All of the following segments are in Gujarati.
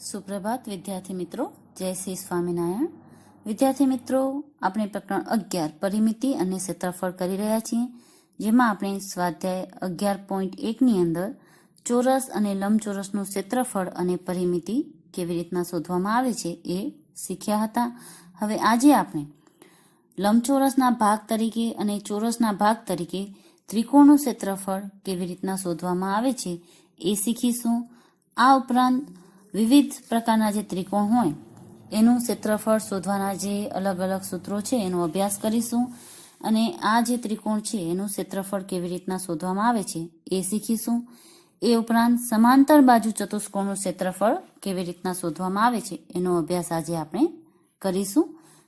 सुप्रभात विद्यार्थी मित्रों, जय श्री स्वामिनारायण। विद्यार्थी मित्रों, આપણે પ્રકરણ 11 પરિમિતિ અને ક્ષેત્રફળ કરી રહ્યા છીએ, જેમાં આપણે સ્વાધ્યાય 11.1 ની અંદર ચોરસ અને લંબચોરસનું ક્ષેત્રફળ અને પરિમિતિ કેવી રીતના શોધવામાં આવે છે એ શીખ્યા હતા। હવે આજે આપણે લંબચોરસના ભાગ તરીકે અને ચોરસના ભાગ તરીકે ત્રિકોણનું ક્ષેત્રફળ કેવી રીતના શોધવામાં આવે છે એ શીખીશું। આ ઉપરાંત વિવિધ પ્રકારના જે ત્રિકોણ હોય એનું ક્ષેત્રફળ શોધવાના જે અલગ અલગ સૂત્રો છે એનો અભ્યાસ કરીશું અને આ જે ત્રિકોણ છે એનું ક્ષેત્રફળ કેવી રીતના શોધવામાં આવે છે એ શીખીશું। એ ઉપરાંત સમાંતર બાજુ ચતુષ્કોણનું ક્ષેત્રફળ કેવી રીતના શોધવામાં આવે છે એનો અભ્યાસ આજે આપણે કરીશું।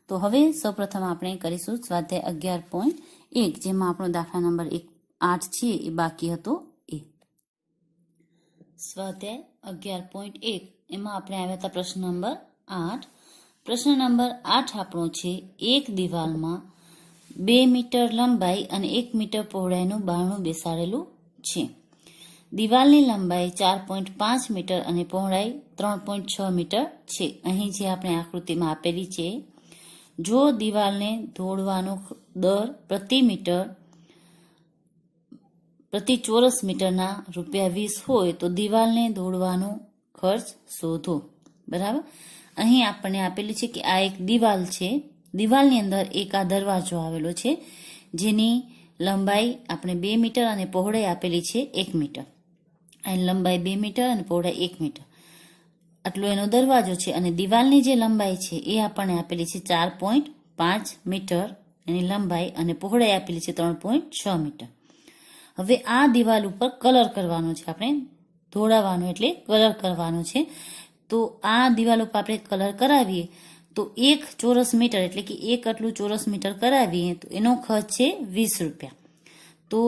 તો હવે સૌપ્રથમ આપણે કરીશું સ્વાધ્યાય 11.1, જેમાં આપણો દાખલા નંબર 8 છે એ બાકી હતો એ સ્વાધ્યાય 11.1 એમાં આપણે આવ્યા હતા પ્રશ્ન નંબર 8। પ્રશ્ન નંબર 8 આપણો છે, એક દિવાલમાં 2 મીટર લંબાઈ અને 1 મીટર પહોળાઈનું બારણું બેસાડેલું છે। દિવાલની લંબાઈ 4.5 મીટર અને પહોળાઈ 3.6 મીટર છે। અહીં જે આપણે આકૃતિમાં આપેલી છે, જો દિવાલને દોડવાનો દર પ્રતિ ચોરસ મીટરના ₹20 હોય તો દિવાલને દોડવાનો ખર્ચ શોધો। બરાબર, અહીં આપણને આપેલી છે કે આ એક દિવાલ છે, દિવાલની અંદર એક આ દરવાજો આવેલો છે જેની લંબાઈ આપણે 2 મીટર અને પહોળાઈ આપેલી છે 1 મીટર। અહીં લંબાઈ 2 મીટર અને પહોળાઈ 1 મીટર આટલો એનો દરવાજો છે અને દિવાલની જે લંબાઈ છે એ આપણને આપેલી છે 4.5 મીટર એની લંબાઈ અને પહોળાઈ આપેલી છે 3.6 મીટર। હવે આ દિવાલ ઉપર કલર કરવાનો છે, આપણે ધોળાવવાનો એટલે કલર કરવાનો છે। તો આ દિવાલ ઉપર આપણે કલર કરાવીએ તો 1 ચોરસ મીટર એટલે કે એક આટલું ચોરસ મીટર કરાવીએ તો એનો ખર્ચ છે ₹20। તો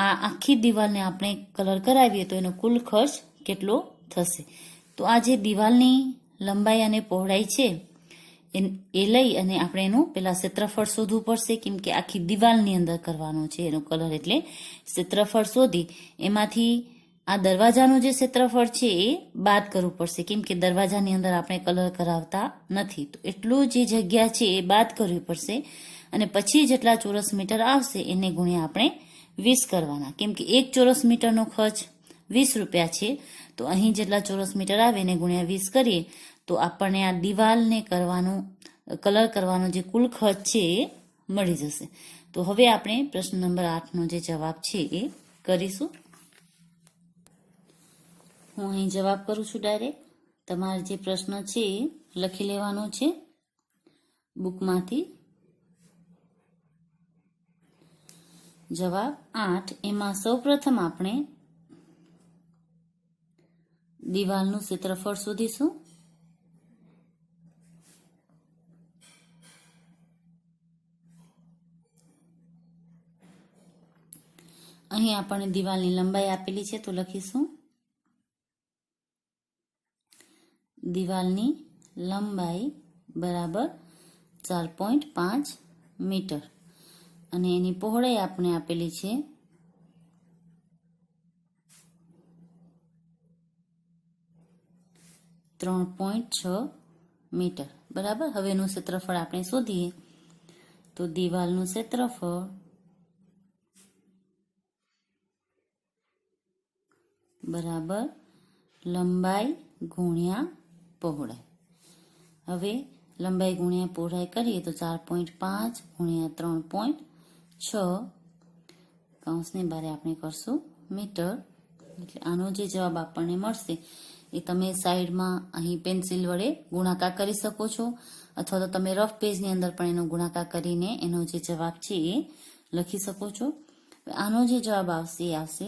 આ આખી દિવાલને આપણે કલર કરાવીએ તો એનો કુલ ખર્ચ કેટલો થશે? તો આ જે દિવાલની લંબાઈ અને પહોળાઈ છે એ લઈ અને આપણે એનું પેલા ક્ષેત્રફળ શોધવું પડશે, કેમ કે આખી દિવાલની અંદર કરવાનો છે એનો કલર, એટલે ક્ષેત્રફળ શોધી એમાંથી આ દરવાજાનું જે ક્ષેત્રફળ છે એ બાદ કરવું પડશે, કેમ કે દરવાજાની અંદર આપણે કલર કરાવતા નથી। તો એટલું જે જગ્યા છે એ બાદ કરવી પડશે અને પછી જેટલા ચોરસ મીટર આવશે એને ગુણ્યા આપણે 20 કરવાના, કેમ કે 1 ચોરસ મીટરનો ખર્ચ ₹20 છે। તો અહીં જેટલા ચોરસ મીટર આવે એને ગુણ્યા 20 કરીએ તો આપણને આ દિવાલને કલર કરવાનો જે કુલ ખર્ચ છે એ મળી જશે। તો હવે આપણે પ્રશ્ન નંબર 8નો જે જવાબ છે એ કરીશું। હું અહીં જવાબ કરું છું ડાયરેક્ટ, તમારે જે પ્રશ્ન છે એ લખી લેવાનો છે બુકમાંથી। જવાબ 8 એમાં સૌપ્રથમ આપણે દિવાલનું ક્ષેત્રફળ શોધીશું। અહીં આપણને દિવાલની લંબાઈ આપેલી છે તો લખીશું દિવાલની લંબાઈ બરાબર 4.5 મીટર અને એની પહોળાઈ આપણે આપેલી છે 3.6 મીટર। બરાબર, હવે એનું ક્ષેત્રફળ આપણે શોધીએ તો દિવાલનું ક્ષેત્રફળ બરાબર લંબાઈ ગુણ્યા પહોળાઈ। હવે લંબાઈ ગુણ્યા પહોળાઈ કરીએ તો 4.5 ગુણ્યા 3.6 કૌંસની બારે આપણે કરશું મીટર, એટલે આનો જે જવાબ આપણને મળશે એ તમે સાઈડમાં અહીં પેન્સિલ વડે ગુણાકાર કરી શકો છો, અથવા તો તમે રફ પેજની અંદર પણ એનો ગુણાકાર કરીને એનો જે જવાબ છે એ લખી શકો છો। આનો જે જવાબ આવશે એ આવશે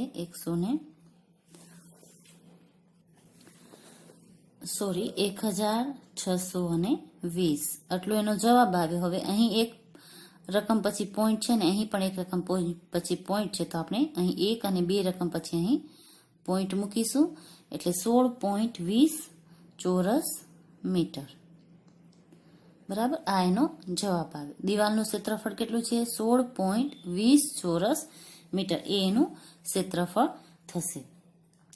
1620 આટલો એનો જવાબ આવ્યો। હવે અહીં એક રકમ પછી પોઈન્ટ છે ને અહીં પણ એક રકમ પછી પોઈન્ટ છે, તો આપણે અહીં 1 અને 2 રકમ પછી અહીં પોઈન્ટ મૂકીશું, એટલે 16.20 ચોરસ મીટર। બરાબર, આ એનો જવાબ આવ્યો। દિવાલનું ક્ષેત્રફળ કેટલું છે? 16.20 ચોરસ મીટર, એ એનું ક્ષેત્રફળ થશે।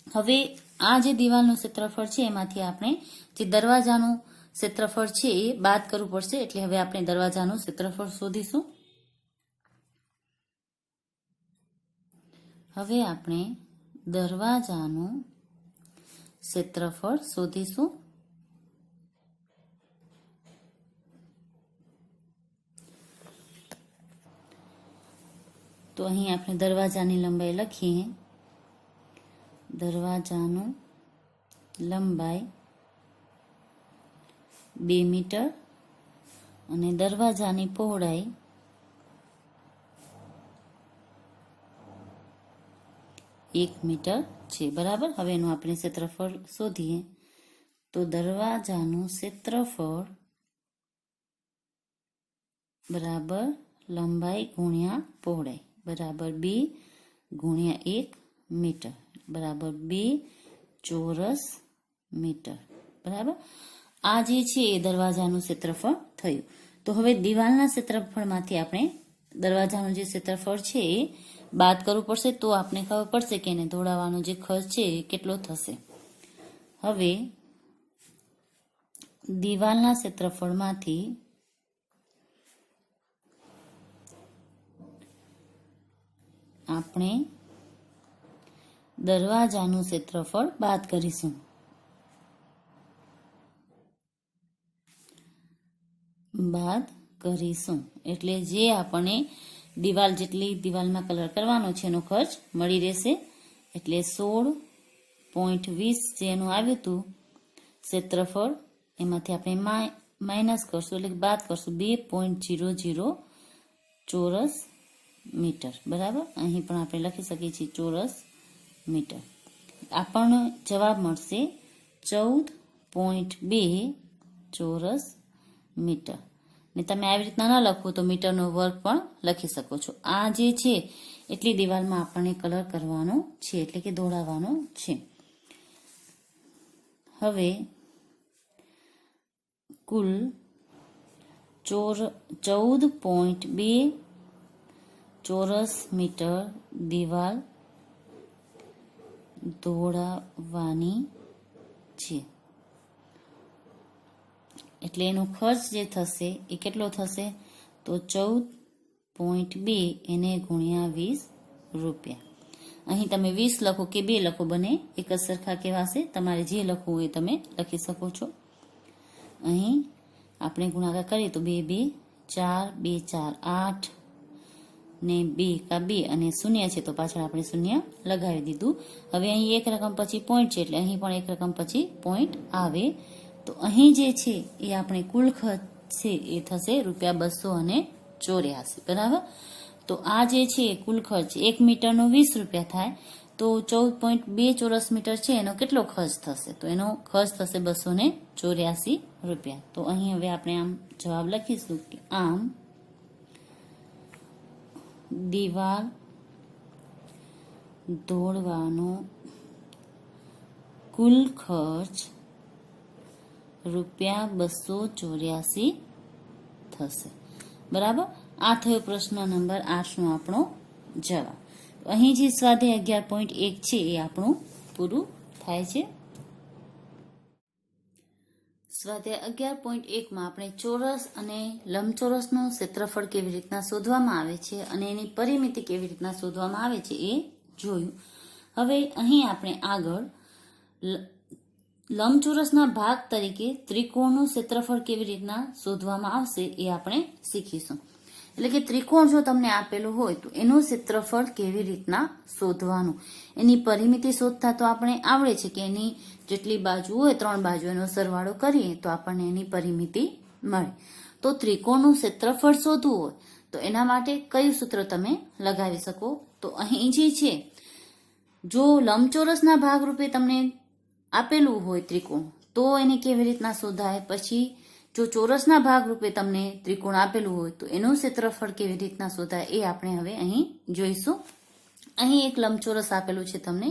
હવે આ જે દિવાલનું ક્ષેત્રફળ છે એમાંથી આપણે જે દરવાજાનું ક્ષેત્રફળ છે એ બાદ કરવું પડશે. એટલે હવે આપણે દરવાજાનું ક્ષેત્રફળ શોધીશું. હવે આપણે દરવાજાનું ક્ષેત્રફળ શોધીશું. તો અહીં આપણે દરવાજાની લંબાઈ લખીએ. દરવાજાનું લંબાઈ 2 મીટર અને દરવાજાની પહોળાઈ 1 મીટર છે. બરાબર. હવે એનું આપણે ક્ષેત્રફળ શોધીએ. તો દરવાજાનું ક્ષેત્રફળ બરાબર લંબાઈ ગુણ્યા પહોળાઈ બરાબર 2 ગુણ્યા 1 મીટર બરાબર 2 ચોરસ મીટર. બરાબર. આ જે છે એ દરવાજાનું ક્ષેત્રફળ થયું. તો હવે દિવાલના ક્ષેત્રફળમાંથી આપણે દરવાજાનું જે ક્ષેત્રફળ છે એ બાદ કરવું પડશે. તો આપણે ખબર પડશે કે એને દોડાવવાનો જે ખર્ચ છે એ કેટલો થશે. હવે દિવાલના ક્ષેત્રફળમાંથી આપણે દરવાજાનું ક્ષેત્રફળ બાદ કરીશું. એટલે જે આપણને દિવાલ જેટલી દિવાલમાં કલર કરવાનો છે એનો ખર્ચ મળી રહેશે. એટલે 16.20 જે એનું આવ્યું હતું ક્ષેત્રફળ એમાંથી આપણે માઇનસ કરશું એટલે બાદ કરશું 2.00 ચોરસ મીટર. બરાબર. અહીં પણ આપણે લખી શકીએ છીએ ચોરસ મીટર. આપણને જવાબ મળશે 14.2 ચોરસ મીટર. ને તમે આવી રીતના ન લખો તો મીટરનો વર્ગ પણ લખી શકો છો. આ જે છે એટલી દિવાલમાં આપણને કલર કરવાનો છે એટલે કે દોડાવવાનો છે. હવે કુલ 14.2 ચોરસ મીટર દિવાલ દોડાવવાની છે. એટલે એનો ખર્ચ જે થશે એ કેટલો થશે તો 14.2 એને ગુણ્યા 20 રૂપિયા. અહીં તમે 20 લખો કે 2 લખો બંને એક જ સરખા કહેવાશે. તમારે જે લખવું હોય તમે લખી શકો છો. અહીં આપણે ગુણાકાર કરીએ તો 2 2 4 2 4 8 ને 2 કા 2 અને શૂન્ય છે તો પાછળ આપણે શૂન્ય લગાવી દીધું. હવે અહીં એક રકમ પછી પોઈન્ટ છે એટલે અહીં પણ એક રકમ પછી પોઈન્ટ આવે. તો અહીં જે છે એ આપણે કુલ ખર્ચ છે એ થશે ₹284. બરાબર. તો આ જે છે કુલ ખર્ચ 1 મીટરનો 20 રૂપિયા થાય તો 14.2 ચોરસ મીટર છે એનો કેટલો ખર્ચ થશે તો એનો ખર્ચ થશે ₹284. તો અહીં હવે આપણે આમ જવાબ લખીશું કે આમ દિવાલ દોડવાનો કુલ ખર્ચ ₹284 થશે. બરાબર. આ થયો પ્રશ્ન નંબર 8 નો આપણો જવાબ. અહીં જે સ્વાધ્યાય 11.1 છે એ આપણું પૂરું થાય છે. સ્વાધ્યાય 11.1 માં આપણે ચોરસ અને લંબચોરસનું ક્ષેત્રફળ કેવી રીતના શોધવામાં આવે છે અને એની પરિમિતિ કેવી રીતના શોધવામાં આવે છે એ જોયું. હવે અહીં આપણે આગળ લંબચોરસના ભાગ તરીકે ત્રિકોણનું ક્ષેત્રફળ કેવી રીતના શોધવામાં આવશે એ આપણે શીખીશું. એટલે કે ત્રિકોણ જો તમને આપેલું હોય તો એનું ક્ષેત્રફળ કેવી રીતના શોધવાનું, એની પરિમિતિ શોધતા તો આપણે આવડે છે કે એની જેટલી બાજુ હોય 3 બાજુ એનો સરવાળો કરીએ તો આપણને એની પરિમિતિ મળે. તો ત્રિકોણનું ક્ષેત્રફળ શોધવું હોય તો એના માટે કયું સૂત્ર તમે લગાવી શકો તો અહીં જે છે જો લંબચોરસના ભાગરૂપે તમને આપેલું હોય ત્રિકોણ તો એને કેવી રીતના શોધાય, પછી જો ચોરસના ભાગરૂપે તમને ત્રિકોણ આપેલું હોય તો એનું ક્ષેત્રફળ કેવી રીતના શોધાય એ આપણે હવે અહીં જોઈશું. અહીં એક લંબચોરસ આપેલું છે તમને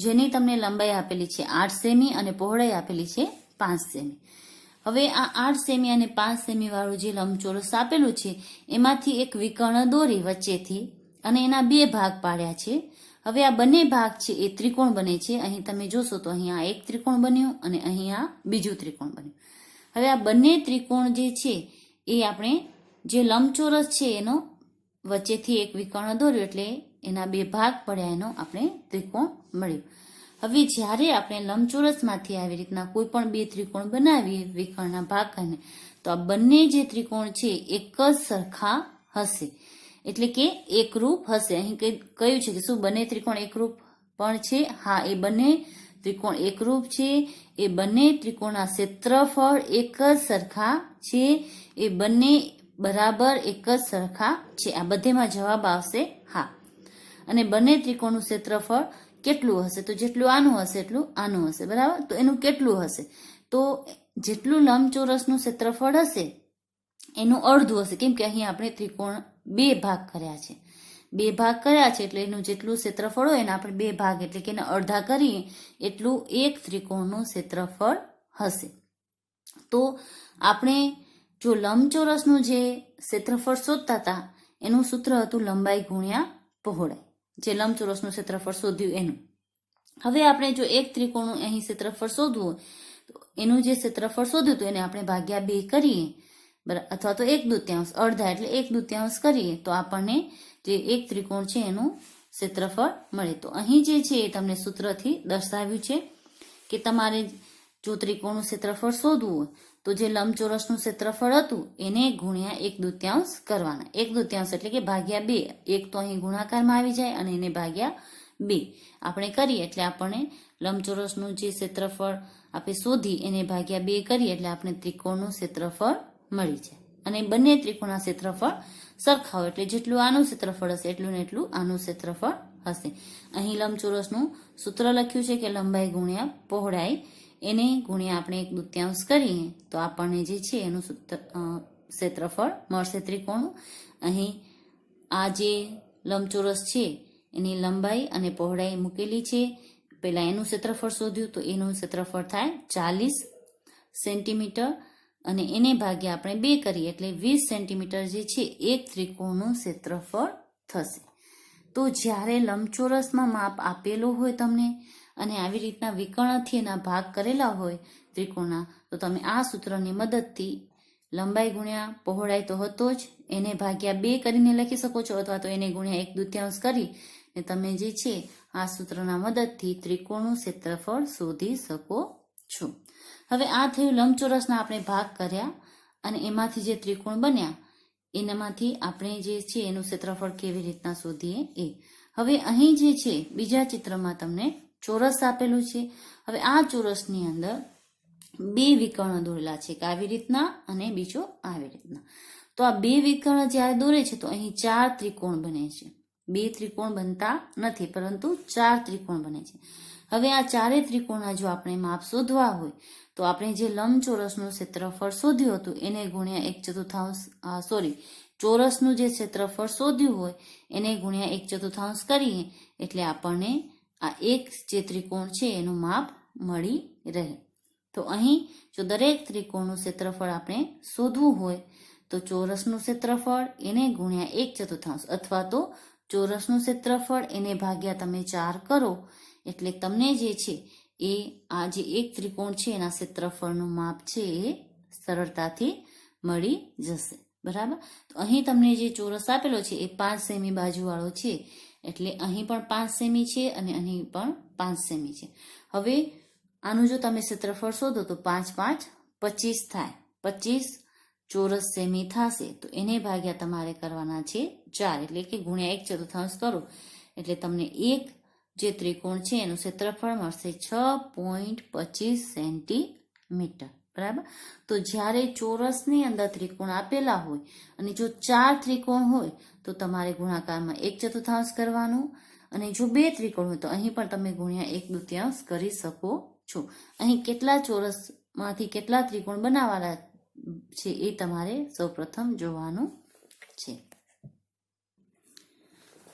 જેની તમને લંબાઈ આપેલી છે 8 સેમી અને પહોળાઈ આપેલી છે 5 સેમી. હવે આ 8 સેમી અને 5 સેમી વાળું જે લંબચોરસ આપેલું છે એમાંથી એક વિકર્ણ દોરી વચ્ચેથી અને એના 2 ભાગ પાડ્યા છે હવે આ બંને ભાગ છે એ ત્રિકોણ બને છે. અહીં તમે જોશો તો અહીં આ એક ત્રિકોણ બન્યું અને અહીં આ બીજું ત્રિકોણ બન્યું. હવે આ બંને ત્રિકોણ જે છે એ આપણે જે લંબચોરસ છે એનો વચ્ચેથી એક વિકર્ણ દોર્યો એટલે એના બે ભાગ પડ્યા એનો આપણે ત્રિકોણ મળ્યો. હવે જ્યારે આપણે લંબચોરસમાંથી આવી રીતના કોઈ પણ બે ત્રિકોણ બનાવીએ વિકર્ણના ભાગ કરીને તો આ બંને જે ત્રિકોણ છે એક જ સરખા હશે એટલે કે એકરૂપ હશે. અહીં કહ્યું છે કે શું બંને ત્રિકોણ એકરૂપ પણ છે? હા, એ બંને ત્રિકોણ એકરૂપ છે. એ બંને ત્રિકોણના ક્ષેત્રફળ એક જ સરખા છે. એ બંને બરાબર એક જ સરખા છે. આ બધેમાં જવાબ આવશે હા. અને બંને ત્રિકોણનું ક્ષેત્રફળ કેટલું હશે? તો જેટલું આનું હશે એટલું આનું હશે. બરાબર, તો એનું કેટલું હશે? તો જેટલું લંબચોરસનું ક્ષેત્રફળ હશે એનું અડધું હશે, કેમ કે અહીં આપણે ત્રિકોણ બે ભાગ કર્યા છે. બે ભાગ કર્યા છે એટલે એનું જેટલું ક્ષેત્રફળ હોય એને આપણે બે ભાગ એટલે કે એને અડધા કરીએ એટલું એક ત્રિકોણનું ક્ષેત્રફળ હશે. તો આપણે જો લંબચોરસનું જે ક્ષેત્રફળ શોધતા હતા એનું સૂત્ર હતું લંબાઈ ગુણ્યા પહોળાઈ, જે લંબચોરસનું ક્ષેત્રફળ શોધ્યું એનું. હવે આપણે જો એક ત્રિકોણનું અહીં ક્ષેત્રફળ શોધવું હોય તો એનું જે ક્ષેત્રફળ શોધ્યું હતું એને આપણે ભાગ્યા 2 કરીએ અથવા તો 1/2, અડધા એટલે 1/2 કરીએ તો આપણને જે એક ત્રિકોણ છે એનું ક્ષેત્રફળ મળે. તો અહીં જે છે એ તમને સૂત્રથી દર્શાવ્યું છે કે તમારે જો ત્રિકોણનું ક્ષેત્રફળ શોધવું હોય તો જે લંબચોરસનું ક્ષેત્રફળ હતું એને ગુણ્યા 1/2 કરવાના. 1/2 એટલે કે ભાગ્યા 2. એક તો અહીં ગુણાકારમાં આવી જાય અને એને ભાગ્યા 2 આપણે કરીએ એટલે આપણને લંબચોરસનું જે ક્ષેત્રફળ આપણે શોધી એને ભાગ્યા 2 કરીએ એટલે આપણે ત્રિકોણનું ક્ષેત્રફળ મળી જાય. અને બંને ત્રિકોણના ક્ષેત્રફળ સરખા હોય એટલે જેટલું આનું ક્ષેત્રફળ હશે એટલું ને એટલું આનું ક્ષેત્રફળ હશે. અહીં લંબચોરસનું સૂત્ર લખ્યું છે કે લંબાઈ ગુણ્યા પહોળાઈ, એને ગુણ્યા આપણે 1/2 કરીએ તો આપણને જે છે એનું ક્ષેત્રફળ મળશે ત્રિકોણનું. અહીં આ જે લંબચોરસ છે એની લંબાઈ અને પહોળાઈ મૂકેલી છે. પહેલા એનું ક્ષેત્રફળ શોધ્યું તો એનું ક્ષેત્રફળ થાય 40 સેન્ટીમીટર અને એને ભાગ્યા આપણે 2 કરીએ એટલે 20 સેન્ટીમીટર જે છે એક ત્રિકોણનું ક્ષેત્રફળ થશે. તો જ્યારે લંબચોરસમાં માપ આપેલું હોય તમને અને આવી રીતના વિકર્ણથી એના ભાગ કરેલા હોય ત્રિકોણના તો તમે આ સૂત્રની મદદથી લંબાઈ ગુણ્યા પહોળાઈ તો હતો જ એને ભાગ્યા 2 કરીને લખી શકો છો અથવા તો એને ગુણ્યા 1/2 કરી ને તમે જે છે આ સૂત્રના મદદથી ત્રિકોણનું ક્ષેત્રફળ શોધી શકો છો. હવે આ થયું લંબચોરસના આપણે ભાગ કર્યા અને એમાંથી જે ત્રિકોણ બન્યા એનામાંથી આપણે જે છે એનું ક્ષેત્રફળ કેવી રીતના શોધીએ એ. હવે અહીં જે છે બીજા ચિત્રમાં તમને ચોરસ આપેલું છે. હવે આ ચોરસની અંદર બે વિકર્ણ દોરેલા છે, એક આવી રીતના અને બીજો આવી રીતના. તો આ બે વિકર્ણ જ્યારે દોરે છે તો અહીં 4 ત્રિકોણ બને છે. બે ત્રિકોણ બનતા નથી પરંતુ 4 ત્રિકોણ બને છે. હવે આ ચારેય ત્રિકોણના જો આપણે માપ શોધવા હોય તો આપણે જે લંબચોરસનું ક્ષેત્રફળ શોધ્યું હતું એને ગુણ્યા 1/4 ચોરસનું જે ક્ષેત્રફળ શોધ્યું હોય એને ગુણ્યા 1/4 કરીએ એટલે આપણને આ એક જે ત્રિકોણ છે એનું માપ મળી રહે. તો અહીં જો દરેક ત્રિકોણનું ક્ષેત્રફળ આપણે શોધવું હોય તો ચોરસનું ક્ષેત્રફળ એને ગુણ્યા 1/4 અથવા તો ચોરસનું ક્ષેત્રફળ એને ભાગ્યા તમે 4 કરો એટલે તમને જે છે એ આ જે એક ત્રિકોણ છે એના ક્ષેત્રફળનું માપ છે એ સરળતાથી મળી જશે. બરાબર, તો અહીં તમને જે ચોરસ આપેલો છે એ 5 સેમી બાજુવાળો છે એટલે અહીં પણ 5 સેમી છે અને અહીં પણ 5 સેમી છે. હવે આનું જો તમે ક્ષેત્રફળ શોધો તો 5 × 5 = 25 થાય. 25 ચોરસ સેમી થશે તો એને ભાગ્યા તમારે કરવાના છે 4 એટલે કે ગુણ્યા 1/4 કરો એટલે તમને એક જે ત્રિકોણ છે એનું ક્ષેત્રફળ મળશે 6.25 સેન્ટીમીટર. બરાબર, તો જ્યારે ચોરસની અંદર ત્રિકોણ આપેલા હોય અને જો 4 ત્રિકોણ હોય તો તમારે ગુણાકારમાં 1/4 કરવાનું અને જો 2 ત્રિકોણ હોય તો અહીં પણ તમે ગુણ્યા 1/2 કરી શકો છો. અહીં કેટલા ચોરસમાંથી કેટલા ત્રિકોણ બનાવવાના છે એ તમારે સૌપ્રથમ જોવાનું છે.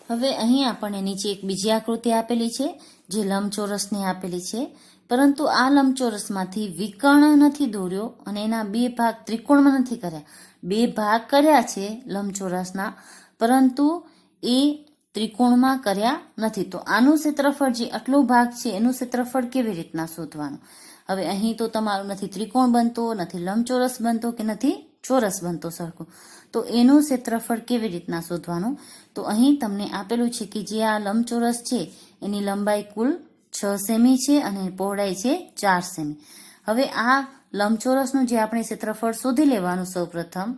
હવે અહીં આપણને નીચે એક બીજી આકૃતિ આપેલી છે જે લંબચોરસની આપેલી છે, પરંતુ આ લંબચોરસમાંથી વિકર્ણ નથી દોર્યો અને એના બે ભાગ ત્રિકોણમાં નથી કર્યા. બે ભાગ કર્યા છે લંબચોરસના પરંતુ એ ત્રિકોણમાં કર્યા નથી. તો આનું ક્ષેત્રફળ જે આટલો ભાગ છે એનું ક્ષેત્રફળ કેવી રીતના શોધવાનું? હવે અહીં તો તમારું નથી ત્રિકોણ બનતો, નથી લંબચોરસ બનતો કે નથી ચોરસ બનતો સરખું. તો એનું ક્ષેત્રફળ કેવી રીતના શોધવાનું? તો અહીં તમને આપેલું છે કે જે આ લંબચોરસ છે એની લંબાઈ કુલ 6 સેમી છે અને પહોળાઈ છે 4 સેમી. હવે આ લંબચોરસનું જે આપણે ક્ષેત્રફળ શોધી લેવાનું સૌપ્રથમ,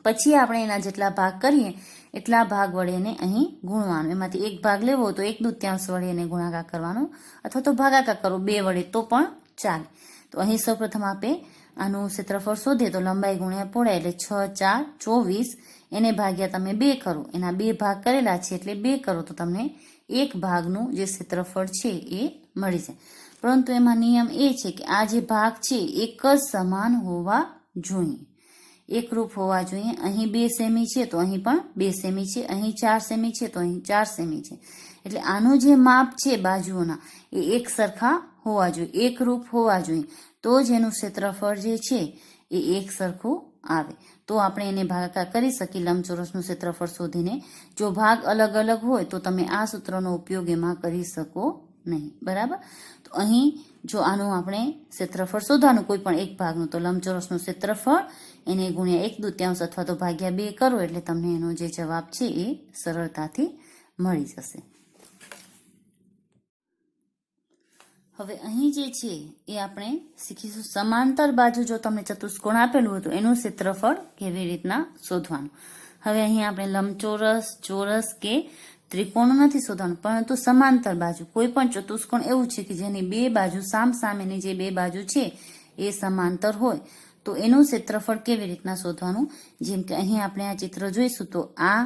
પછી આપણે એના જેટલા ભાગ કરીએ એટલા ભાગ વડે એને અહીં ગુણવાનું. એમાંથી એક ભાગ લેવો તો 1/2 વડે એને ગુણાકાર કરવાનો, અથવા તો ભાગાકાર કરો 2 વડે તો પણ ચાલે. તો અહીં સૌપ્રથમ આપણે આનું ક્ષેત્રફળ શોધીએ તો લંબાઈ ગુણ્યા પહોળાઈ એટલે 6 4 24, એને ભાગ્યા તમે 2 કરો, એના 2 ભાગ કરેલા છે એટલે 2 કરો તો તમને એક ભાગનું જે ક્ષેત્રફળ છે એ મળી જાય. પરંતુ એમાં નિયમ એ છે કે આ જે ભાગ છે એક જ સમાન હોવા જોઈએ, એકરૂપ હોવા જોઈએ. અહીં 2 સેમી છે તો અહીં પણ 2 સેમી છે, અહીં 4 સેમી છે તો અહીં 4 સેમી છે. એટલે આનું જે માપ છે બાજુઓના એ એક સરખા હોવા જોઈએ, એકરૂપ હોવા જોઈએ, તો જ એનું ક્ષેત્રફળ જે છે એ એક સરખું આવે. તો આપણે એને ભાગાકાર કરી શકીએ લંબચોરસનું ક્ષેત્રફળ શોધીને. જો ભાગ અલગ અલગ હોય તો તમે આ સૂત્રનો ઉપયોગ એમાં કરી શકો નહીં. બરાબર? તો અહીં જો આનું આપણે ક્ષેત્રફળ શોધવાનું કોઈ પણ એક ભાગનું, તો લંબચોરસનું ક્ષેત્રફળ એને ગુણ્યા 1/2 અથવા તો ભાગ્યા 2 કરો એટલે તમને એનો જે જવાબ છે એ સરળતાથી મળી જશે. હવે અહીં જે છે એ આપણે શીખીશું સમાંતર બાજુ જો તમને ચતુષ્કોણ આપેલું હોય તો એનું ક્ષેત્રફળ કેવી રીતના શોધવાનું. હવે અહીં આપણે લંબચોરસ, ચોરસ કે ત્રિકોણ નથી શોધવાનું, પરંતુ સમાંતર બાજુ કોઈ પણ ચતુષ્કોણ એવું છે કે જેની 2 બાજુ સામસામેની જે 2 બાજુ છે એ સમાંતર હોય તો એનું ક્ષેત્રફળ કેવી રીતના શોધવાનું? જેમ કે અહીં આપણે આ ચિત્ર જોઈશું તો આ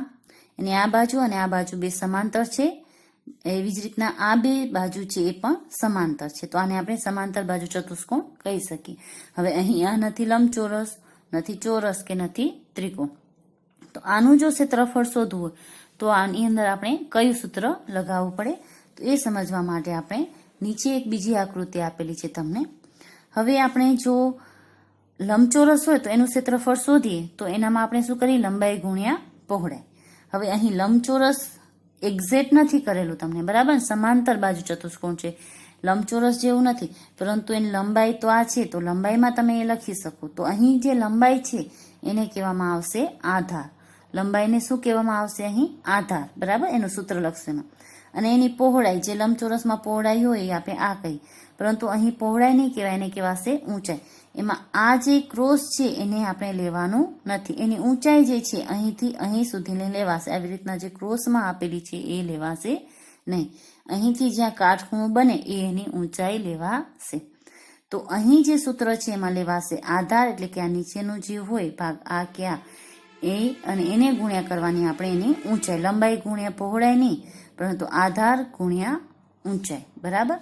અને આ બાજુ અને આ બાજુ 2 સમાંતર છે, એવી જ રીતના આ 2 બાજુ છે એ પણ સમાંતર છે, તો આને આપણે સમાંતર બાજુ ચતુષ્કોણ કહી શકીએ. હવે અહીં આ નથી લંબચોરસ, નથી ચોરસ કે નથી ત્રિકોણ. તો આનું જો ક્ષેત્રફળ શોધવું હોય તો આની અંદર આપણે કયું સૂત્ર લગાવવું પડે? તો એ સમજવા માટે આપણે નીચે એક બીજી આકૃતિ આપેલી છે તમને. હવે આપણે જો લંબચોરસ હોય તો એનું ક્ષેત્રફળ શોધીએ તો એનામાં આપણે શું કરીએ? લંબાઈ ગુણ્યા પહોળાઈ. હવે અહીં લંબચોરસ એક્ઝેક્ટ નથી કરેલું તમને, બરાબર? સમાંતર બાજુ ચતુષ્કોણ છે, લંબચોરસ જેવું નથી, પરંતુ એની લંબાઈ તો આ છે તો લંબાઈમાં તમે એ લખી શકો. તો અહીં જે લંબાઈ છે એને કહેવામાં આવશે આધાર. લંબાઈને શું કહેવામાં આવશે? અહીં આધાર. બરાબર? એનું સૂત્ર લખશે એમાં. અને એની પહોળાઈ, જે લંબચોરસમાં પહોળાઈ હોય એ આપણે આ કહી, પરંતુ અહીં પહોળાઈ નહીં કહેવાય, એને કહેવાશે ઊંચાઈ. એમાં આ જે ક્રોસ છે એને આપણે લેવાનું નથી, એની ઊંચાઈ જે છે અહીંથી અહીં સુધીને લેવાશે. આવી રીતના જે ક્રોસમાં આપેલી છે એ લેવાશે નહીં. અહીંથી જ્યાં કાટખૂણું બને એ એની ઊંચાઈ લેવાશે. તો અહીં જે સૂત્ર છે એમાં લેવાશે આધાર, એટલે કે આ નીચેનું જે હોય ભાગ આ કે આ એ, અને એને ગુણ્યા કરવાની આપણે એની ઊંચાઈ. લંબાઈ ગુણ્યા પહોળાઈ નહીં, પરંતુ આધાર ગુણ્યા ઊંચાઈ. બરાબર?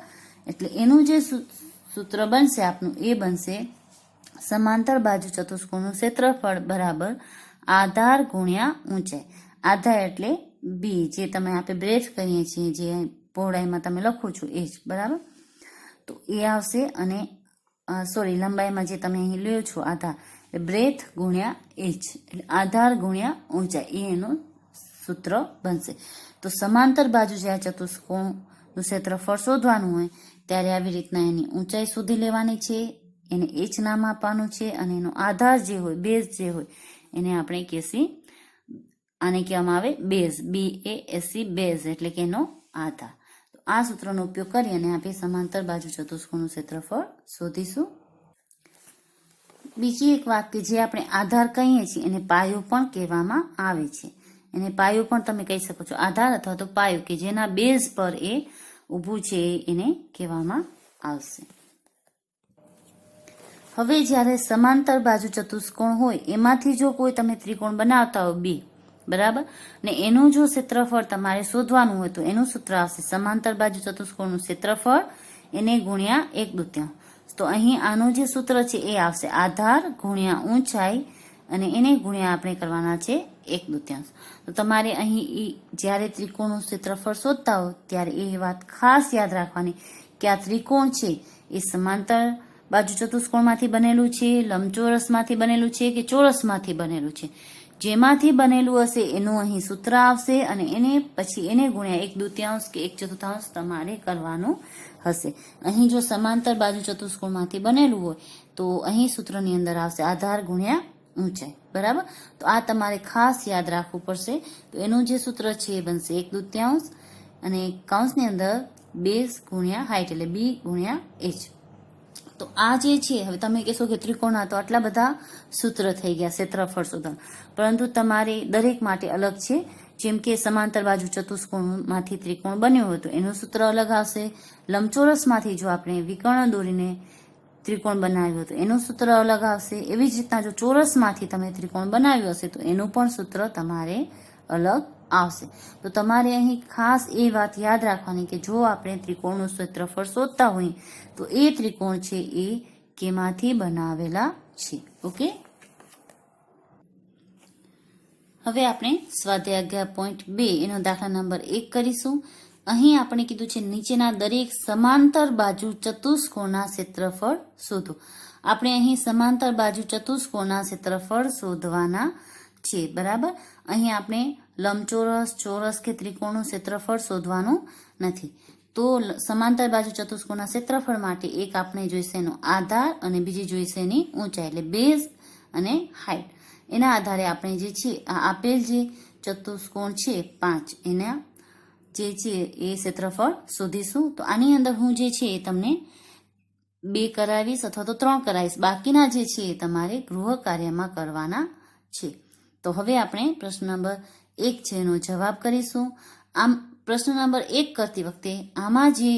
એટલે એનું જે સૂત્ર બનશે આપનું એ બનશે સમાંતર બાજુ ચતુષ્કોણનું ક્ષેત્રફળ બરાબર આધાર ગુણ્યા ઊંચાઈ. આધાર એટલે બી, જે તમે આપણે બ્રેથ કહીએ છીએ, જે પહોળાઈમાં તમે લખો છો એ જ. બરાબર? તો એ આવશે. અને સોરી, લંબાઈમાં જે તમે અહીં લ્યો છો આધાર, બ્રેથ ગુણ્યા એચ, એટલે આધાર ગુણ્યા ઊંચાઈ, એ એનું સૂત્ર બનશે. તો સમાંતર બાજુ જે આ ચતુષ્કોણનું ક્ષેત્રફળ શોધવાનું હોય ત્યારે આવી રીતના એની ઊંચાઈ શોધી લેવાની છે, એને એચ નામ આપવાનું છે, અને એનો આધાર જે હોય, બેઝ જે હોય, એને આપણે કહેશી, આને કહેવામાં આવે બેઝ, BASE બેઝ, એટલે કે એનો આધાર. તો આ સૂત્રનો ઉપયોગ કરી અને આપણે સમાંતર બાજુ ચતુષ્કોણનું ક્ષેત્રફળ શોધીશું. બીજી એક વાત કે જે આપણે આધાર કહીએ છીએ એને પાયો પણ કહેવામાં આવે છે. એને પાયો પણ તમે કહી શકો છો, આધાર અથવા તો પાયો, કે જેના બેઝ પર એ ઊભું છે એને કહેવામાં આવશે. હવે જ્યારે સમાંતર બાજુ ચતુષ્કોણ હોય એમાંથી જો કોઈ તમે ત્રિકોણ બનાવતા હો 2, બરાબર, ને એનું જો ક્ષેત્રફળ તમારે શોધવાનું હોય તો એનું સૂત્ર આવશે સમાંતર બાજુ ચતુષ્કોણનું ક્ષેત્રફળ એને ગુણ્યા 1/2. તો અહીં આનું જે સૂત્ર છે એ આવશે આધાર ગુણ્યા ઊંચાઈ, અને એને ગુણ્યા આપણે કરવાના છે 1/2. તો તમારે અહીં જ્યારે ત્રિકોણનું ક્ષેત્રફળ શોધતા હો ત્યારે એ વાત ખાસ યાદ રાખવાની કે આ ત્રિકોણ છે એ સમાંતર બાજુ ચતુષ્કોણમાંથી બનેલું છે, લંબચોરસમાંથી બનેલું છે કે ચોરસમાંથી બનેલું છે. જેમાંથી બનેલું હશે એનું અહીં સૂત્ર આવશે અને એને પછી એને ગુણ્યા 1/2 કે 1/4 તમારે કરવાનું હશે. અહીં જો સમાંતર બાજુ ચતુષ્કોણમાંથી બનેલું હોય તો અહીં સૂત્રની અંદર આવશે આધાર ગુણ્યા ઊંચાઈ. બરાબર, તો આ તમારે ખાસ યાદ રાખવું પડશે. તો એનું જે સૂત્ર છે એ બનશે 1/2 અને કૌંસની અંદર બેઝ ગુણ્યા હાઈટ એટલે બી ગુણ્યા એચ. તો આ જે છે, હવે તમે કહેશો કે ત્રિકોણના તો આટલા બધા સૂત્ર થઈ ગયા ક્ષેત્રફળ શોધવા, પરંતુ તમારે દરેક માટે અલગ છે. જેમ કે સમાંતર બાજુ ચતુષ્કોણમાંથી ત્રિકોણ બન્યો હોય તો એનું સૂત્ર અલગ આવશે. લંબચોરસમાંથી જો આપણે વિકર્ણ દોરીને ત્રિકોણ બનાવ્યું તો એનું સૂત્ર અલગ આવશે. એવી જ રીતના જો ચોરસમાંથી તમે ત્રિકોણ બનાવ્યું હશે તો એનું પણ સૂત્ર તમારે અલગ આવશે. તો તમારે અહીં ખાસ એ વાત યાદ રાખવાની કે જો આપણે ત્રિકોણનું ક્ષેત્રફળ શોધતા હોઈએ તો એ ત્રિકોણ છે એ કેમાંથી બનાવેલા છે. ઓકે, હવે આપણે સ્વાધ્યાય 11.2 એનો દાખલા નંબર 1 કરીશું. અહીં આપણે કીધું છે નીચેના દરેક સમાંતર બાજુ ચતુષ્કોણના ક્ષેત્રફળ શોધો. આપણે અહીં સમાંતર બાજુ ચતુષ્કોણના ક્ષેત્રફળ શોધવાના છે. બરાબર, અહીં આપણે લંબચોરસ, ચોરસ કે ત્રિકોણનું ક્ષેત્રફળ શોધવાનું નથી. તો સમાંતર બાજુ ચતુષ્કોણના ક્ષેત્રફળ માટે એક આપણે જોઈશે એનો આધાર અને બીજી જોઈશે એની ઊંચાઈ એટલે બેઝ અને હાઈટ. એના આધારે આપણે જે છે આ આપેલ જે ચતુષ્કોણ છે 5 એના જે છે એ ક્ષેત્રફળ શોધીશું. તો આની અંદર હું જે છે એ તમને 2 કરાવીશ અથવા તો 3 કરાવીશ. બાકીના જે છે એ તમારે ગૃહ કાર્યમાં કરવાના છે. તો હવે આપણે પ્રશ્ન નંબર 1 છે એનો જવાબ કરીશું. આમ પ્રશ્ન નંબર 1 કરતી વખતે આમાં જે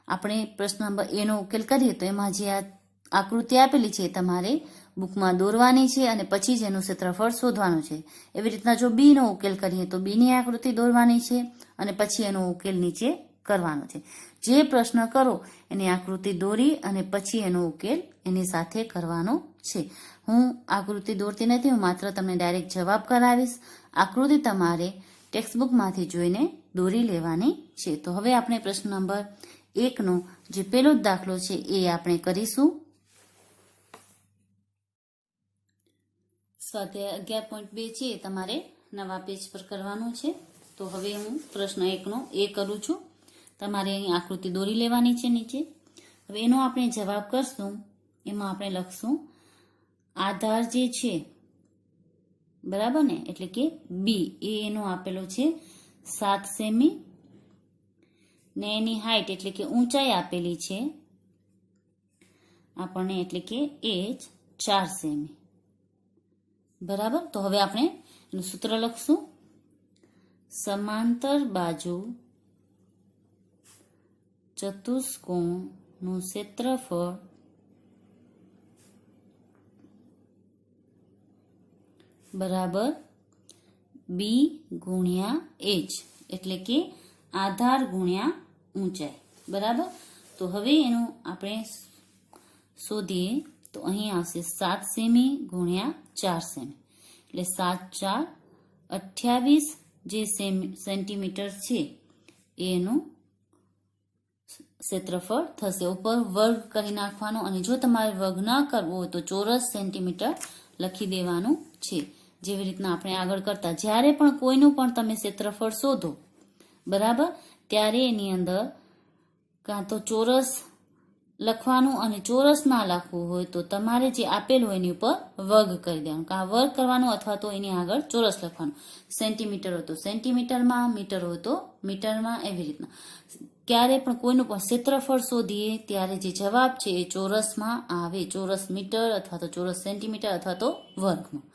આપણે પ્રશ્ન નંબર એનો ઉકેલ કરીએ તો એમાં જે આ આકૃતિ આપેલી છે તમારે બુકમાં દોરવાની છે અને પછી જ એનું ક્ષેત્રફળ શોધવાનું છે. એવી રીતના જો બી નો ઉકેલ કરીએ તો બી ની આકૃતિ દોરવાની છે અને પછી એનો ઉકેલ નીચે કરવાનો છે. જે પ્રશ્ન કરો એની આકૃતિ દોરી અને પછી એનો ઉકેલ એની સાથે કરવાનો છે. હું આકૃતિ દોરતી નથી, હું માત્ર તમને ડાયરેક્ટ જવાબ કરાવીશ. આકૃતિ તમારે ટેક્સ્ટબુકમાંથી જોઈને દોરી લેવાની છે. તો હવે આપણે પ્રશ્ન નંબર 1 નો જે પહેલો જ દાખલો છે એ આપણે કરીશું. સ્વાધ્યાય 11.2 છે એ તમારે નવા પેજ પર કરવાનું છે. તો હવે હું પ્રશ્ન 1 નો એ કરું છું. તમારે અહીં આકૃતિ દોરી લેવાની છે નીચે. હવે એનો આપણે જવાબ કરશું. એમાં આપણે લખશું આધાર જે છે, બરાબર ને, એટલે કે બી એ એનો આપેલો છે 7 સેમી ને એની હાઈટ એટલે કે ઊંચાઈ આપેલી છે આપણને એટલે કે એચ 4 સેમી. બરાબર, તો હવે આપણે એનું સૂત્ર લખશું. સમાંતર બાજુ ચતુષ્કોણનું ક્ષેત્રફળ બરાબર બી ગુણ્યા એચ એટલે કે આધાર ગુણ્યા ઊંચાઈ. બરાબર, તો હવે એનું આપણે શોધીએ તો અહીં આવશે 7 સેમી ગુણ્યા 4 સેમી એટલે 7 4 28 જે સેન્ટીમીટર છે એનું ક્ષેત્રફળ થશે. ઉપર વર્ગ કરી નાખવાનો અને જો તમારે વર્ગ ન કરવો હોય તો ચોરસ સેન્ટીમીટર લખી દેવાનું છે. જેવી રીતના આપણે આગળ કરતા જ્યારે પણ કોઈનું પણ તમે ક્ષેત્રફળ શોધો, બરાબર, ત્યારે એની અંદર કાં તો ચોરસ લખવાનું અને ચોરસ ના લખવું હોય તો તમારે જે આપેલું હોય એની ઉપર વર્ગ કરી દેવાનું. કાં વર્ગ કરવાનું અથવા તો એની આગળ ચોરસ લખવાનું. સેન્ટીમીટર હોય તો સેન્ટીમીટરમાં, મીટર હોય તો મીટરમાં, એવી રીતના. ક્યારે પણ કોઈનું પણ ક્ષેત્રફળ શોધીએ ત્યારે જે જવાબ છે એ ચોરસમાં આવે. ચોરસ મીટર અથવા તો ચોરસ સેન્ટીમીટર અથવા તો વર્ગમાં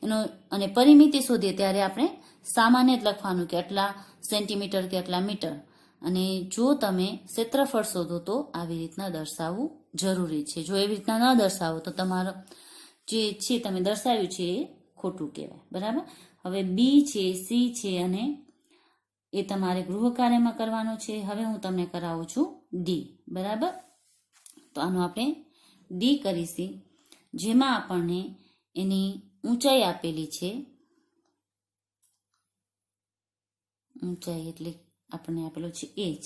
એનો. અને પરિમિતિ શોધીએ ત્યારે આપણે સામાન્ય જ લખવાનું કે આટલા સેન્ટીમીટર કે આટલા મીટર. અને જો તમે ક્ષેત્રફળ શોધો તો આવી રીતના દર્શાવવું જરૂરી છે. જો એવી રીતના ન દર્શાવો તો તમારો જે છે તમે દર્શાવ્યું છે એ ખોટું કહેવાય. બરાબર, હવે બી છે, સી છે અને એ તમારે ગૃહ કાર્યમાં કરવાનો છે. હવે હું તમને કરાવું છું ડી. બરાબર, તો આનું આપણે ડી કરીશું, જેમાં આપણને એની ઊંચાઈ આપેલી છે. ઊંચાઈ એટલે આપણને આપેલો છે એચ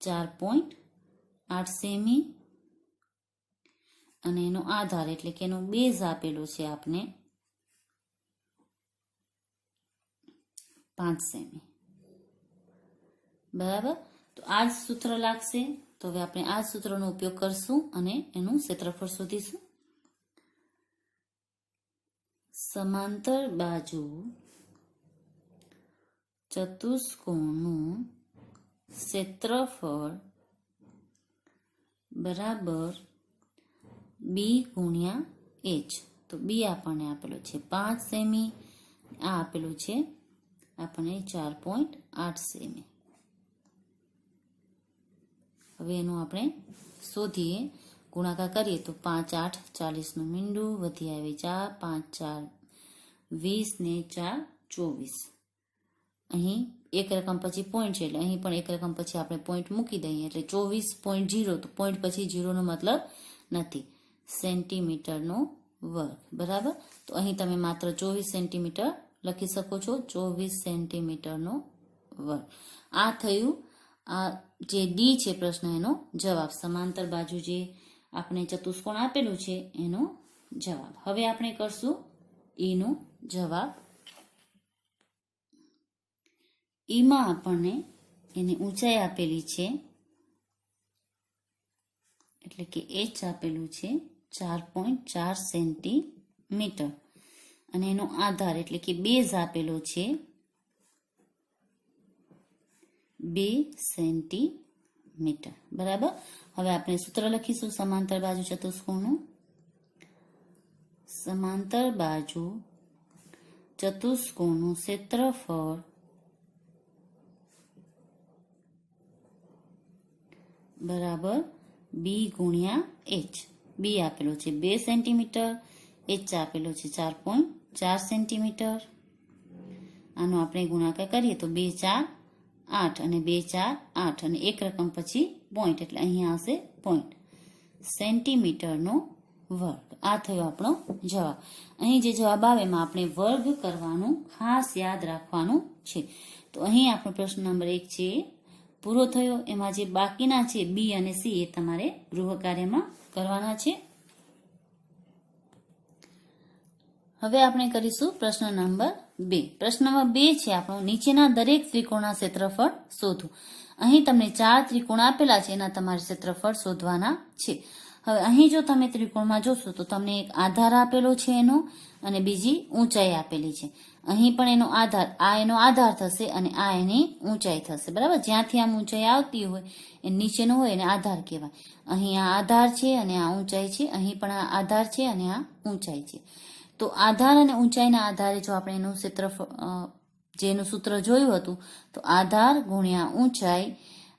4.8 સેમી અને એનો આધાર એટલે કે એનો બેઝ આપેલો છે આપને 5 સેમી. બરાબર. તો આ જ સૂત્ર લાગશે. તો હવે આપણે આ સૂત્રનો ઉપયોગ કરશું અને એનું ક્ષેત્રફળ શોધીશું. સમાંતર બાજુ ચતુષ્કોણનું ક્ષેત્રફળ બરાબર બી ગુણ્યા એચ. તો બી આપણને આપેલો છે 5 સેમી, આ આપેલું છે આપણને 4.8 સેમી. હવે એનું આપણે શોધીએ, ગુણાકાર કરીએ તો 5 8 40 નું મીંડું, વધી આવે 4 5 4 20 ને 4 24. અહીં એક રકમ પછી પોઈન્ટ છે એટલે અહીં પણ એક રકમ પછી આપણે પોઈન્ટ મૂકી દઈએ એટલે 24.0. તો પોઈન્ટ પછી 0 નો મતલબ નથી, સેન્ટીમીટરનો વર્ગ. બરાબર. તો અહીં તમે માત્ર 24 સેન્ટીમીટર લખી શકો છો, 24 સેન્ટીમીટરનો વર્ગ. આ થયું આ જે ડી છે પ્રશ્ન એનો જવાબ. સમાંતર બાજુ જે આપણે ચતુષ્કોણ આપેલું છે એનો જવાબ. હવે આપણે કરશું ઈ નો જવાબ. ઈમાં આપણને એની ઊંચાઈ આપેલી છે એટલે કે એચ આપેલું છે 4.4 સેન્ટીમીટર અને એનો આધાર એટલે કે બેઝ આપેલો છે 2 સેન્ટીમીટર. બરાબર. હવે આપણે સૂત્ર લખીશું સમાંતર બાજુ ચતુષ્કોણનું. સમાંતર બાજુ ચતુષ્કોણનું ક્ષેત્રફળ બરાબર બી ગુણ્યા એચ. બી આપેલો છે 2 સેન્ટીમીટર, એચ આપેલો છે 4.4 સેન્ટીમીટર. આનો આપણે ગુણાકાર કરીએ તો 2 4 8 અને 2 4 8 અને એક રકમ પછી પોઈન્ટ એટલે અહીંયા આવશે પોઈન્ટ, સેન્ટીમીટરનો વર્ગ. આ થયો આપણો જવાબ. અહીં જે જવાબ આવે એમાં આપણે વર્ગ કરવાનું ખાસ યાદ રાખવાનું છે. તો અહીં આપણો પ્રશ્ન નંબર 1 છે પૂરો થયો. એમાં જે બાકીના છે બી અને સી એ તમારે ગૃહ કાર્યમાં કરવાના છે. હવે આપણે કરીશું પ્રશ્ન નંબર 2. પ્રશ્ન નંબર 2 છે આપણો નીચેના દરેક ત્રિકોણના ક્ષેત્રફળ શોધો. અહીં તમને 4 ત્રિકોણ આપેલા છે એના તમારે ક્ષેત્રફળ શોધવાના છે. હવે અહીં જો તમે ત્રિકોણમાં જોશો તો તમને એક આધાર આપેલો છે એનો અને બીજી ઊંચાઈ આપેલી છે. અહીં પણ એનો આધાર, આ એનો આધાર થશે અને આ એની ઊંચાઈ થશે. બરાબર. જ્યાંથી આમ ઊંચાઈ આવતી હોય એ નીચેનો હોય એને આધાર કહેવાય. અહીં આ આધાર છે અને આ ઊંચાઈ છે. અહીં પણ આ આધાર છે અને આ ઊંચાઈ છે. તો આધાર અને ઊંચાઈના આધારે જો આપણે એનું ક્ષેત્રફળ જેનું સૂત્ર જોયું હતું તો આધાર ગુણ્યા ઊંચાઈ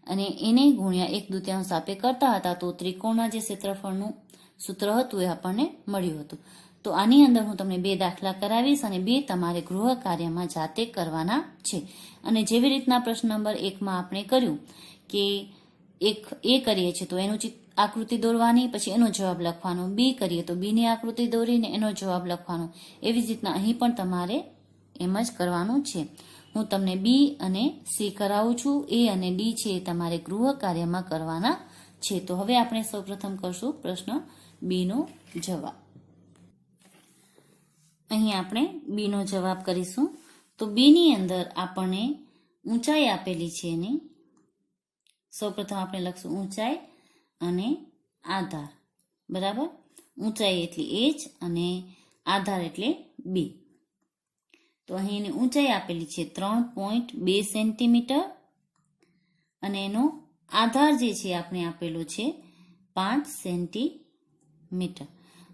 અને એને ગુણ્યા 1/2 આપે કરતા હતા તો ત્રિકોણના જે ક્ષેત્રફળનું સૂત્ર હતું એ આપણને મળ્યું હતું. તો આની અંદર હું તમને 2 દાખલા કરાવીશ અને 2 તમારે ગૃહ કાર્યમાં જાતે કરવાના છે. અને જેવી રીતના પ્રશ્ન નંબર 1માં આપણે કર્યું કે એક એ કરીએ છીએ તો એનું આકૃતિ દોરવાની, પછી એનો જવાબ લખવાનો. બી કરીએ તો બી ની આકૃતિ દોરીને એનો જવાબ લખવાનો. એવી જ રીતના અહીં પણ તમારે એમ જ કરવાનું છે. હું તમને બી અને સી કરાવું છું. એ અને ડી છે એ તમારે ગૃહ કાર્યમાં કરવાના છે. તો હવે આપણે સૌપ્રથમ કરશું પ્રશ્ન બી નો જવાબ. અહીં આપણે બી નો જવાબ કરીશું. તો બી ની અંદર આપણને ઊંચાઈ આપેલી છે એની. સૌપ્રથમ આપણે લખશું ઊંચાઈ અને આધાર. બરાબર. ઊંચાઈ એટલે એચ અને આધાર એટલે બી. તો અહીં એની ઊંચાઈ આપેલી છે 3.2 સેન્ટીમીટર અને એનો આધાર જે છે આપણે આપેલો છે 5 સેન્ટીમીટર.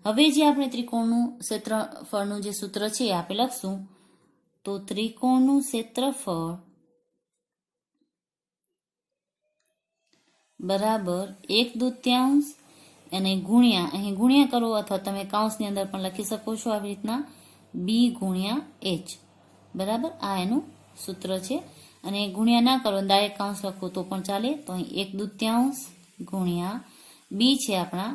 હવે જે આપણે ત્રિકોણનું ક્ષેત્રફળનું જે સૂત્ર છે એ આપણે લખશું. તો ત્રિકોણનું ક્ષેત્રફળ બરાબર 1/2 અને ગુણ્યા, અહીં ગુણ્યા કરો અથવા તમે કૌંસની અંદર પણ લખી શકો છો આવી રીતના બી ગુણ્યા એચ. બરાબર. આ એનું સૂત્ર છે. અને ગુણ્યા ના કરો ડાયરેક્ટ કૌંસ લખો તો પણ ચાલે. તો અહીં 1/2 ગુણ્યા બી છે આપણા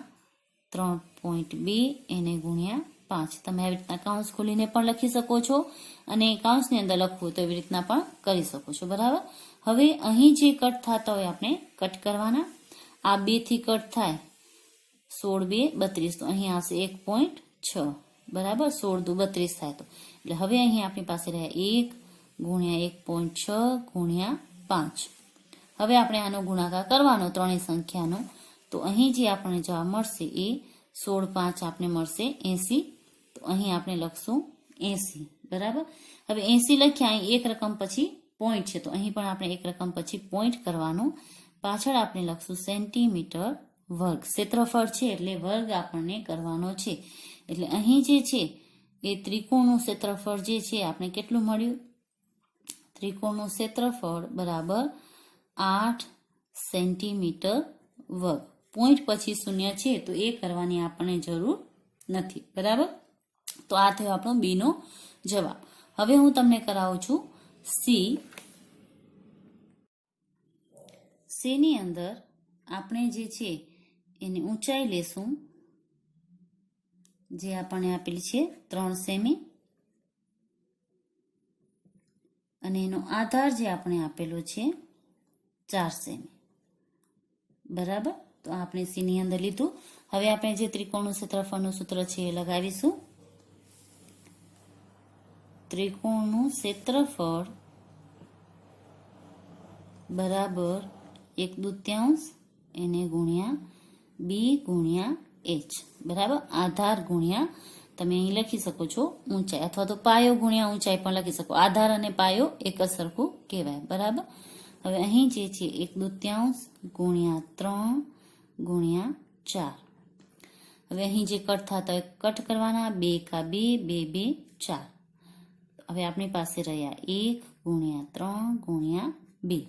3.2 એને ગુણ્યા 5. તમે આવી રીતના કૌંસ ખોલીને પણ લખી શકો છો અને કૌંસની અંદર લખવું તો એવી રીતના પણ કરી શકો છો. બરાબર. હવે અહીં જે કટ થતા હોય આપણે કટ કરવાના. આ 2 થી કટ થાય 16 2 32 તો અહીં આવશે 1.6. બરાબર. 16 દુ 32 થાય તો એટલે હવે અહીં આપણી પાસે રહ્યા 1 ગુણ્યા 1.6 ગુણ્યા 5. હવે આપણે આનો ગુણાકાર કરવાનો ત્રણેય સંખ્યાનો. તો અહીં જે આપણને જવાબ મળશે એ 16 5 આપણે મળશે 80. તો અહીં આપણે લખશું 80. બરાબર. હવે 80 લખ્યા, અહીં એક રકમ પછી પોઈન્ટ છે, તો અહીં પણ આપણે એક રકમ પછી પોઈન્ટ કરવાનું. પાછળ આપણે લખશું સેન્ટીમીટર વર્ગ. ક્ષેત્રફળ છે એટલે વર્ગ આપણને કરવાનો છે. એટલે અહીં જે છે એ ત્રિકોણનું ક્ષેત્રફળ જે છે આપણે કેટલું મળ્યું? ત્રિકોણનું ક્ષેત્રફળ બરાબર 8 સેન્ટીમીટર વર્ગ. પોઈન્ટ પછી શૂન્ય છે તો એ કરવાની આપણને જરૂર નથી. બરાબર. તો આ થયો આપણો બી નો જવાબ. હવે હું તમને કરાવું છું સી. સી ની અંદર આપણે જે છે એની ઊંચાઈ લેશું, જે આપણને આપેલી છે 3 સેમી, અને એનો આધાર જે આપણે આપેલો છે 4 સેમી. બરાબર. તો આપણે સી ની અંદર લીધું. હવે આપણે જે ત્રિકોણનું ક્ષેત્રફળનું સૂત્ર છે એ લગાવીશું. ત્રિકોણનું ક્ષેત્રફળ બરાબર 1/2 એને ગુણ્યા બી ગુણ્યા એચ. બરાબર. આધાર ગુણ્યા, તમે અહીં લખી શકો છો ઊંચાઈ, અથવા તો પાયો ગુણ્યા ઊંચાઈ પણ લખી શકો. આધાર અને પાયો એક જ સરખું કહેવાય. બરાબર. હવે અહીં જે છે 1/2 ગુણ્યા 3 ગુણ્યા 4. હવે અહીં જે કટ થતા હોય કટ કરવાના. 2 કા 2, 2 2 4. હવે આપણી પાસે રહ્યા 1 ગુણ્યા 3 ગુણ્યા 2.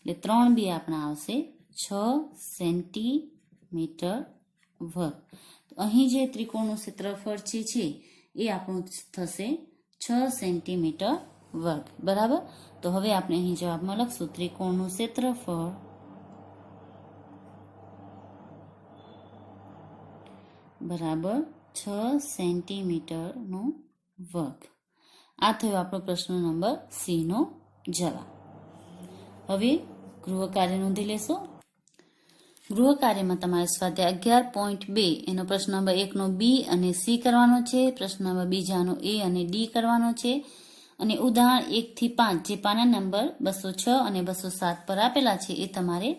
એટલે 3 2 આપણા આવશે 6 સેન્ટીમીટર વર્ગ. તો અહીં જે ત્રિકોણનું ક્ષેત્રફળ છે એ આપણું થશે 6 સેન્ટીમીટર વર્ગ. બરાબર. તો હવે આપણે અહીં જવાબમાં લખશું ત્રિકોણનું ક્ષેત્રફળ બરાબર 6 સેન્ટીમીટરનો વર્ગ. આ થયો આપણો પ્રશ્ન નંબર સી નો જવાબ. હવે ગૃહ કાર્ય નોંધી લેશો. ગૃહ કાર્યમાં તમારે સ્વાધ્યાય 11.2 એનો પ્રશ્ન નંબર 1 નો બી અને સી કરવાનો છે. પ્રશ્ન નંબર બીજાનો એ અને ડી કરવાનો છે. અને ઉદાહરણ 1 થી 5 જે પાના નંબર 206 અને 207 પર આપેલા છે એ તમારે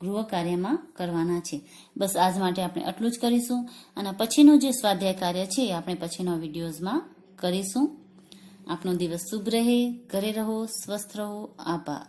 ગૃહ કાર્યમાં કરવાના છે. બસ આજ માટે આપણે આટલું જ કરીશું. અને પછીનું જે સ્વાધ્યાય કાર્ય છે એ આપણે પછીના વિડીયોઝમાં કરીશું. આપનો દિવસ શુભ રહે. ઘરે રહો, સ્વસ્થ રહો. આભાર.